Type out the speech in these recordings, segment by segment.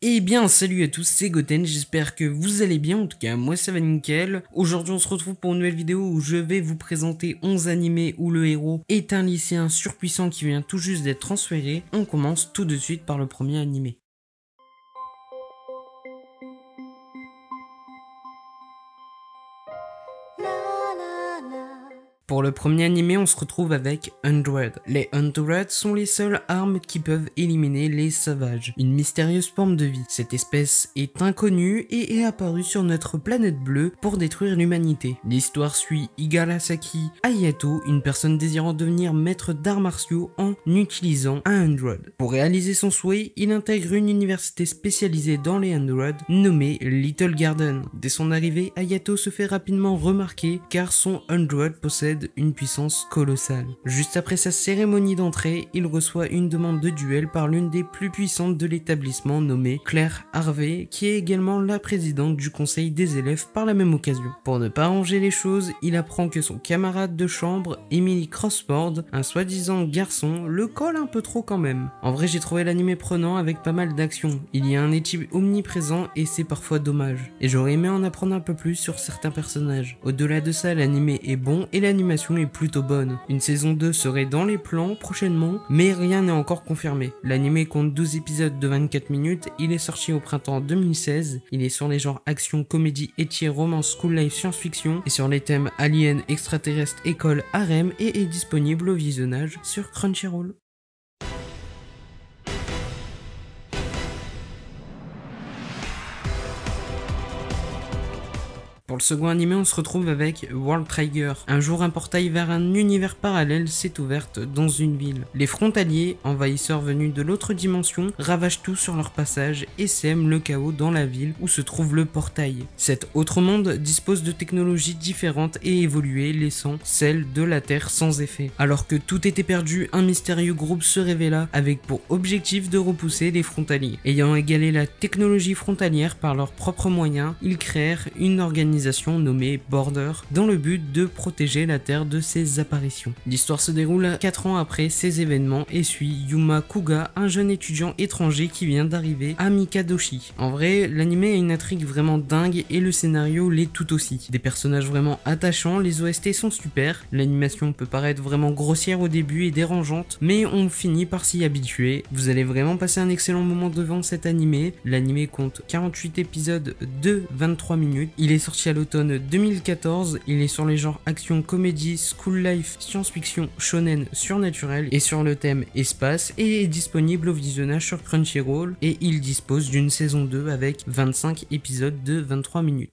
Eh bien salut à tous, c'est Goten, j'espère que vous allez bien, en tout cas moi ça va nickel. Aujourd'hui on se retrouve pour une nouvelle vidéo où je vais vous présenter 11 animés où le héros est un lycéen surpuissant qui vient tout juste d'être transféré. On commence tout de suite par le premier animé. Pour le premier animé, on se retrouve avec 100. Les 100 sont les seules armes qui peuvent éliminer les sauvages, une mystérieuse forme de vie. Cette espèce est inconnue et est apparue sur notre planète bleue pour détruire l'humanité. L'histoire suit Igarasaki Hayato, une personne désirant devenir maître d'arts martiaux en utilisant un 100. Pour réaliser son souhait, il intègre une université spécialisée dans les 100 nommée Little Garden. Dès son arrivée, Hayato se fait rapidement remarquer car son 100 possède une puissance colossale. Juste après sa cérémonie d'entrée, il reçoit une demande de duel par l'une des plus puissantes de l'établissement nommée Claire Harvey, qui est également la présidente du conseil des élèves par la même occasion. Pour ne pas arranger les choses, il apprend que son camarade de chambre, Emily Crossford, un soi-disant garçon, le colle un peu trop quand même. En vrai, j'ai trouvé l'anime prenant avec pas mal d'action. Il y a un équilibre omniprésent et c'est parfois dommage. Et j'aurais aimé en apprendre un peu plus sur certains personnages. Au-delà de ça, l'anime est bon et l'animation est plutôt bonne. Une saison 2 serait dans les plans prochainement, mais rien n'est encore confirmé. L'anime compte 12 épisodes de 24 minutes, il est sorti au printemps 2016, il est sur les genres action, comédie, etier, romance, school life, science-fiction, et sur les thèmes aliens, extraterrestres, école, harem, et est disponible au visionnage sur Crunchyroll. Pour le second animé, on se retrouve avec World Trigger. Un jour, un portail vers un univers parallèle s'est ouverte dans une ville. Les frontaliers, envahisseurs venus de l'autre dimension, ravagent tout sur leur passage et sèment le chaos dans la ville où se trouve le portail. Cet autre monde dispose de technologies différentes et évoluées, laissant celle de la Terre sans effet. Alors que tout était perdu, un mystérieux groupe se révéla avec pour objectif de repousser les frontaliers. Ayant égalé la technologie frontalière par leurs propres moyens, ils créèrent une organisation nommée Border dans le but de protéger la Terre de ces apparitions. L'histoire se déroule 4 ans après ces événements et suit Yuma Kuga, un jeune étudiant étranger qui vient d'arriver à Mikadoshi. En vrai, l'anime a une intrigue vraiment dingue et le scénario l'est tout aussi. Des personnages vraiment attachants, les OST sont super, l'animation peut paraître vraiment grossière au début et dérangeante, mais on finit par s'y habituer. Vous allez vraiment passer un excellent moment devant cet anime. L'anime compte 48 épisodes de 23 minutes. Il est sorti à l'automne 2014, il est sur les genres action, comédie, school life, science-fiction, shonen, surnaturel et sur le thème espace et est disponible au visionnage sur Crunchyroll et il dispose d'une saison 2 avec 25 épisodes de 23 minutes.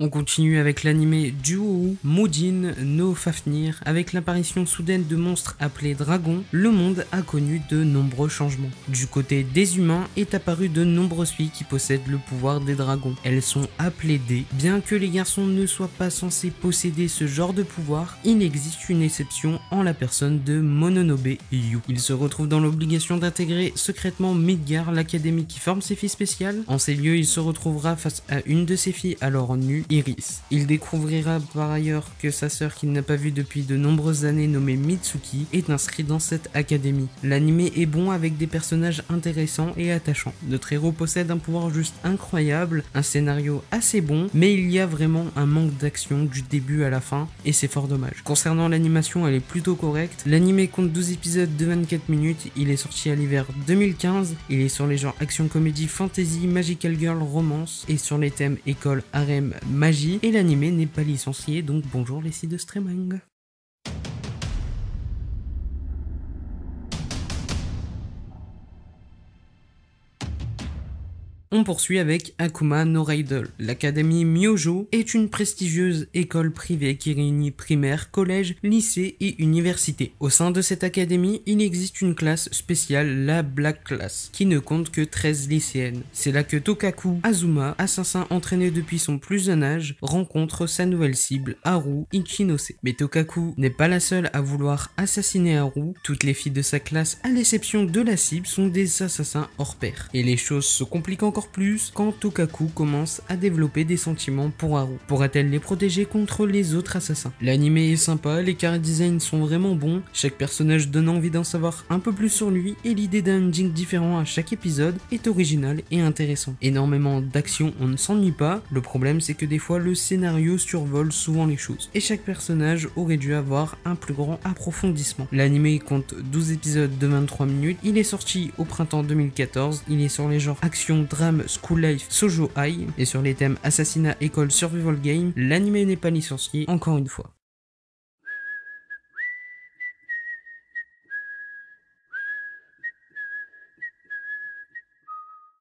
On continue avec l'anime Ju Muujin no Fafnir. Avec l'apparition soudaine de monstres appelés dragons, le monde a connu de nombreux changements. Du côté des humains est apparu de nombreuses filles qui possèdent le pouvoir des dragons. Elles sont appelées Dé. Bien que les garçons ne soient pas censés posséder ce genre de pouvoir, il existe une exception en la personne de Mononobe Yu. Il se retrouve dans l'obligation d'intégrer secrètement Midgar, l'académie qui forme ses filles spéciales. En ces lieux, il se retrouvera face à une de ses filles alors nue, Iris. Il découvrira par ailleurs que sa sœur qu'il n'a pas vue depuis de nombreuses années nommée Mitsuki est inscrite dans cette académie. L'anime est bon avec des personnages intéressants et attachants. Notre héros possède un pouvoir juste incroyable, un scénario assez bon, mais il y a vraiment un manque d'action du début à la fin et c'est fort dommage. Concernant l'animation, elle est plutôt correcte. L'anime compte 12 épisodes de 24 minutes, il est sorti à l'hiver 2015, il est sur les genres action, comédie, fantasy, magical girl, romance et sur les thèmes école, harem, magie, et l'anime n'est pas licencié, donc bonjour les sites de streaming. On poursuit avec Akuma no Idol. L'académie Myojo est une prestigieuse école privée qui réunit primaire, collège, lycée et université. Au sein de cette académie, il existe une classe spéciale, la Black Class, qui ne compte que 13 lycéennes. C'est là que Tokaku Azuma, assassin entraîné depuis son plus jeune âge, rencontre sa nouvelle cible, Haru Ichinose. Mais Tokaku n'est pas la seule à vouloir assassiner Haru. Toutes les filles de sa classe, à l'exception de la cible, sont des assassins hors pair. Et les choses se compliquent encore encore plus quand Tokaku commence à développer des sentiments pour Haru. Pourra-t-elle les protéger contre les autres assassins? L'anime est sympa, les character designs sont vraiment bons, chaque personnage donne envie d'en savoir un peu plus sur lui et l'idée d'un ending différent à chaque épisode est originale et intéressant. Énormément d'action, on ne s'ennuie pas, le problème c'est que des fois le scénario survole souvent les choses et chaque personnage aurait dû avoir un plus grand approfondissement. L'anime compte 12 épisodes de 23 minutes, il est sorti au printemps 2014, il est sur les genres action, drame, school life, shoujo ai et sur les thèmes assassinat, école, survival game. L'anime n'est pas licencié, encore une fois.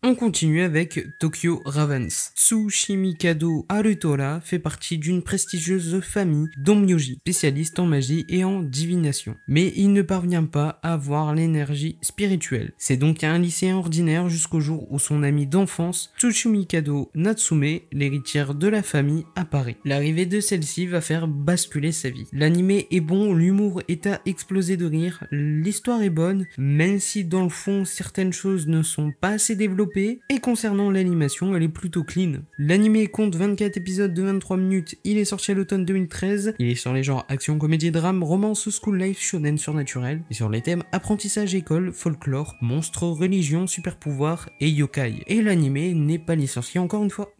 On continue avec Tokyo Ravens. Tsushimikado Harutora fait partie d'une prestigieuse famille d'Onmyoji, spécialiste en magie et en divination. Mais il ne parvient pas à avoir l'énergie spirituelle. C'est donc un lycéen ordinaire jusqu'au jour où son ami d'enfance, Tsushimikado Natsume, l'héritière de la famille, apparaît. L'arrivée de celle-ci va faire basculer sa vie. L'anime est bon, l'humour est à exploser de rire, l'histoire est bonne, même si dans le fond certaines choses ne sont pas assez développées. Et concernant l'animation, elle est plutôt clean. L'anime compte 24 épisodes de 23 minutes, il est sorti à l'automne 2013, il est sur les genres action, comédie, drame, romance, school life, shonen surnaturel, et sur les thèmes apprentissage, école, folklore, monstres, religion, super pouvoir et yokai. Et l'anime n'est pas licencié encore une fois.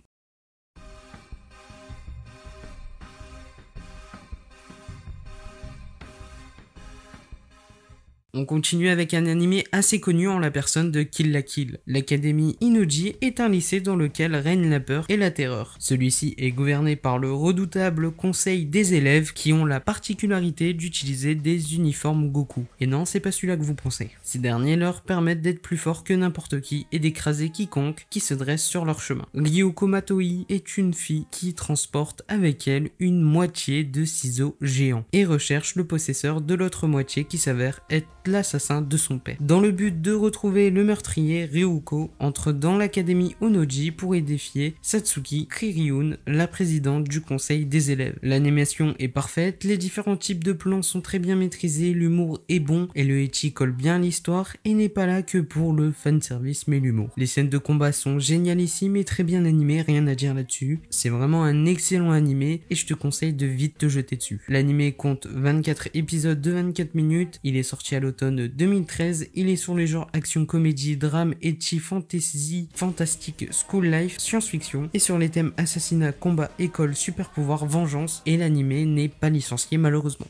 On continue avec un animé assez connu en la personne de Kill la Kill. L'Académie Inouji est un lycée dans lequel règne la peur et la terreur. Celui-ci est gouverné par le redoutable conseil des élèves qui ont la particularité d'utiliser des uniformes Goku. Et non, c'est pas celui-là que vous pensez. Ces derniers leur permettent d'être plus forts que n'importe qui et d'écraser quiconque qui se dresse sur leur chemin. Ryoko Matoi est une fille qui transporte avec elle une moitié de ciseaux géants et recherche le possesseur de l'autre moitié qui s'avère être l'assassin de son père. Dans le but de retrouver le meurtrier, Ryuko entre dans l'académie Onoji pour y défier Satsuki Kiryun, la présidente du conseil des élèves. L'animation est parfaite, les différents types de plans sont très bien maîtrisés, l'humour est bon et le ecchi colle bien à l'histoire et n'est pas là que pour le fanservice mais l'humour. Les scènes de combat sont génialissimes et très bien animées, rien à dire là-dessus. C'est vraiment un excellent animé et je te conseille de vite te jeter dessus. L'animé compte 24 épisodes de 24 minutes, il est sorti à l'automne 2013, il est sur les genres action, comédie, drame, ecchi, fantasy, fantastique, school life, science-fiction et sur les thèmes assassinat, combat, école, super pouvoir, vengeance et l'anime n'est pas licencié malheureusement.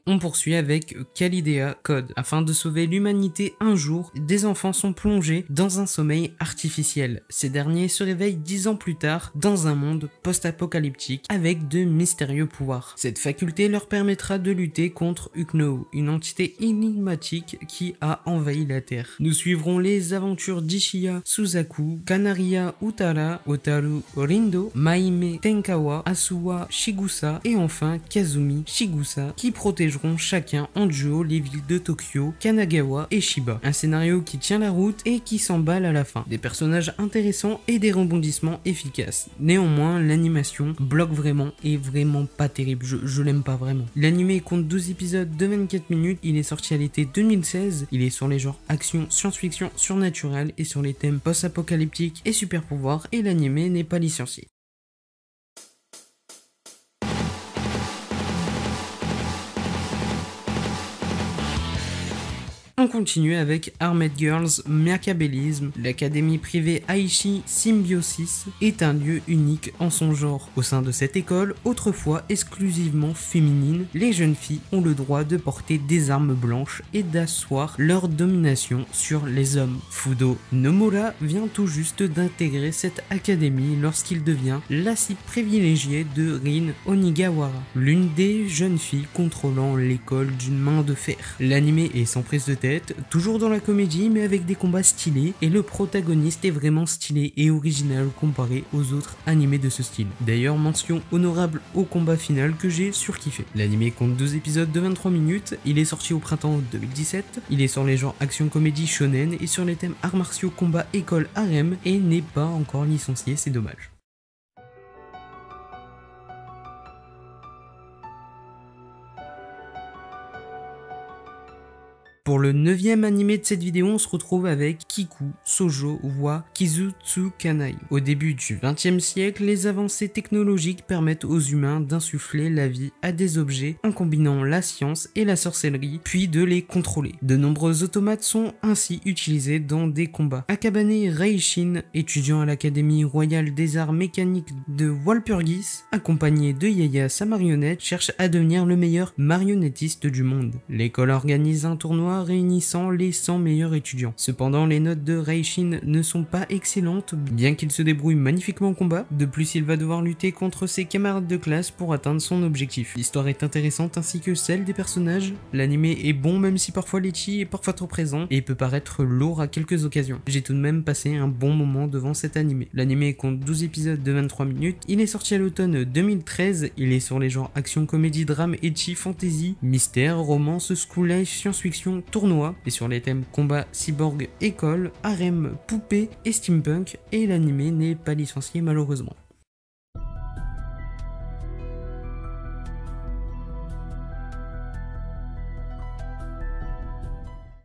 On poursuit avec Kalidea Code. Afin de sauver l'humanité un jour, des enfants sont plongés dans un sommeil artificiel. Ces derniers se réveillent 10 ans plus tard dans un monde post-apocalyptique avec de mystérieux pouvoirs. Cette faculté leur permettra de lutter contre Ukno, une entité énigmatique qui a envahi la Terre. Nous suivrons les aventures d'Ishiya Suzaku, Kanaria Utara, Otaru Rindo, Maime Tenkawa, Asuwa Shigusa et enfin Kazumi Shigusa qui protégeront chacun en duo les villes de Tokyo, Kanagawa et Shiba. Un scénario qui tient la route et qui s'emballe à la fin. Des personnages intéressants et des rebondissements efficaces. Néanmoins, l'animation bloque vraiment et vraiment pas terrible. Je l'aime pas vraiment. L'anime compte 12 épisodes de 24 minutes. Il est sorti à l'été 2016. Il est sur les genres action, science-fiction, surnaturel et sur les thèmes post-apocalyptiques et super pouvoirs et l'anime n'est pas licencié. On continue avec Armed Girls Machiavélisme. L'académie privée Aichi Symbiosis est un lieu unique en son genre. Au sein de cette école, autrefois exclusivement féminine, les jeunes filles ont le droit de porter des armes blanches et d'asseoir leur domination sur les hommes. Fudo Nomura vient tout juste d'intégrer cette académie lorsqu'il devient la cible privilégiée de Rin Onigawara, l'une des jeunes filles contrôlant l'école d'une main de fer. L'anime est sans prise de tête, toujours dans la comédie mais avec des combats stylés et le protagoniste est vraiment stylé et original comparé aux autres animés de ce style. D'ailleurs mention honorable au combat final que j'ai surkiffé. L'anime compte 2 épisodes de 23 minutes, il est sorti au printemps 2017, il est sur les genres action, comédie, shonen et sur les thèmes arts martiaux, combat, école, harem et n'est pas encore licencié, c'est dommage. Pour le 9e animé de cette vidéo, on se retrouve avec Kiku Sojo wa Kizutsukanai. Au début du 20e siècle, les avancées technologiques permettent aux humains d'insuffler la vie à des objets en combinant la science et la sorcellerie, puis de les contrôler. De nombreux automates sont ainsi utilisés dans des combats. Akabane Reishin, étudiant à l'Académie royale des arts mécaniques de Walpurgis, accompagné de Yaya sa marionnette, cherche à devenir le meilleur marionnettiste du monde. L'école organise un tournoi réunissant les 100 meilleurs étudiants. Cependant, les notes de Reishin ne sont pas excellentes, bien qu'il se débrouille magnifiquement au combat. De plus, il va devoir lutter contre ses camarades de classe pour atteindre son objectif. L'histoire est intéressante ainsi que celle des personnages. L'animé est bon même si parfois l'ecchi est parfois trop présent et peut paraître lourd à quelques occasions. J'ai tout de même passé un bon moment devant cet animé. L'animé compte 12 épisodes de 23 minutes. Il est sorti à l'automne 2013. Il est sur les genres action, comédie, drame, ecchi, fantasy, mystère, romance, school life, science-fiction, tournoi, et sur les thèmes combat, cyborg, école, harem, poupée et steampunk, et l'animé n'est pas licencié malheureusement.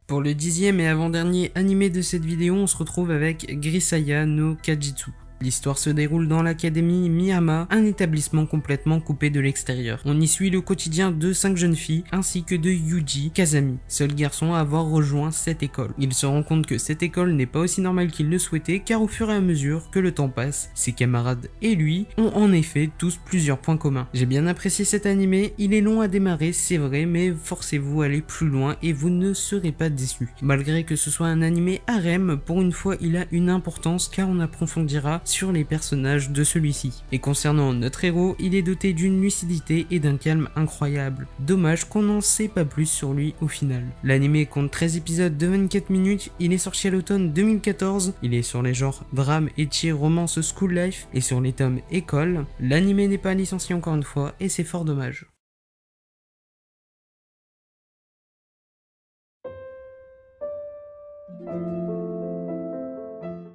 Pour le 10e et avant-dernier animé de cette vidéo, on se retrouve avec Grisaya no Kajitsu. L'histoire se déroule dans l'académie Miyama, un établissement complètement coupé de l'extérieur. On y suit le quotidien de 5 jeunes filles ainsi que de Yuji Kazami, seul garçon à avoir rejoint cette école. Il se rend compte que cette école n'est pas aussi normale qu'il le souhaitait car au fur et à mesure que le temps passe, ses camarades et lui ont en effet tous plusieurs points communs. J'ai bien apprécié cet animé, il est long à démarrer c'est vrai mais forcez-vous à aller plus loin et vous ne serez pas déçus. Malgré que ce soit un animé harem, pour une fois il a une importance car on approfondira sur les personnages de celui-ci. Et concernant notre héros, il est doté d'une lucidité et d'un calme incroyable. Dommage qu'on n'en sait pas plus sur lui au final. L'anime compte 13 épisodes de 24 minutes, il est sorti à l'automne 2014, il est sur les genres drame, ecchi, romance, school life et sur les tomes école. L'anime n'est pas licencié encore une fois et c'est fort dommage.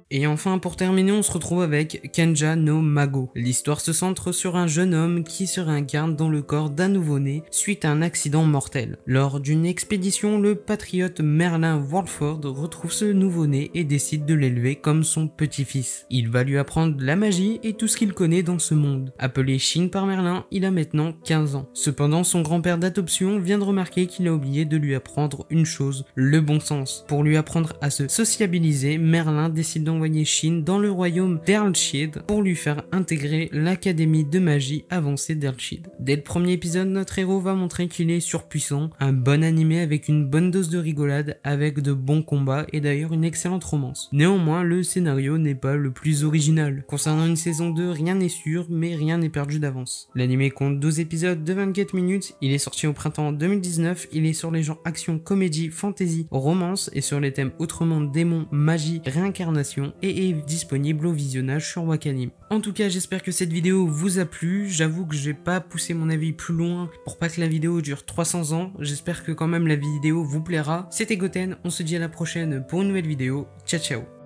Et enfin, pour terminer, on se retrouve avec Kenja no Mago. L'histoire se centre sur un jeune homme qui se réincarne dans le corps d'un nouveau-né suite à un accident mortel. Lors d'une expédition, le patriote Merlin Walford retrouve ce nouveau-né et décide de l'élever comme son petit-fils. Il va lui apprendre la magie et tout ce qu'il connaît dans ce monde. Appelé Shin par Merlin, il a maintenant 15 ans. Cependant, son grand-père d'adoption vient de remarquer qu'il a oublié de lui apprendre une chose, le bon sens. Pour lui apprendre à se sociabiliser, Merlin décide d'envoyer Shin dans le royaume d'Earlshide pour lui faire intégrer l'académie de magie avancée d'Earlshide. Dès le premier épisode, notre héros va montrer qu'il est surpuissant, un bon animé avec une bonne dose de rigolade, avec de bons combats et d'ailleurs une excellente romance. Néanmoins, le scénario n'est pas le plus original. Concernant une saison 2, rien n'est sûr, mais rien n'est perdu d'avance. L'anime compte 12 épisodes de 24 minutes, il est sorti au printemps 2019, il est sur les genres action, comédie, fantasy, romance et sur les thèmes autrement démons, magie, réincarnation et est disponible au visionnage sur Wakanim. En tout cas, j'espère que cette vidéo vous a plu. J'avoue que je vais pas pousser mon avis plus loin pour pas que la vidéo dure 300 ans. J'espère que quand même la vidéo vous plaira. C'était Goten, on se dit à la prochaine pour une nouvelle vidéo. Ciao ciao.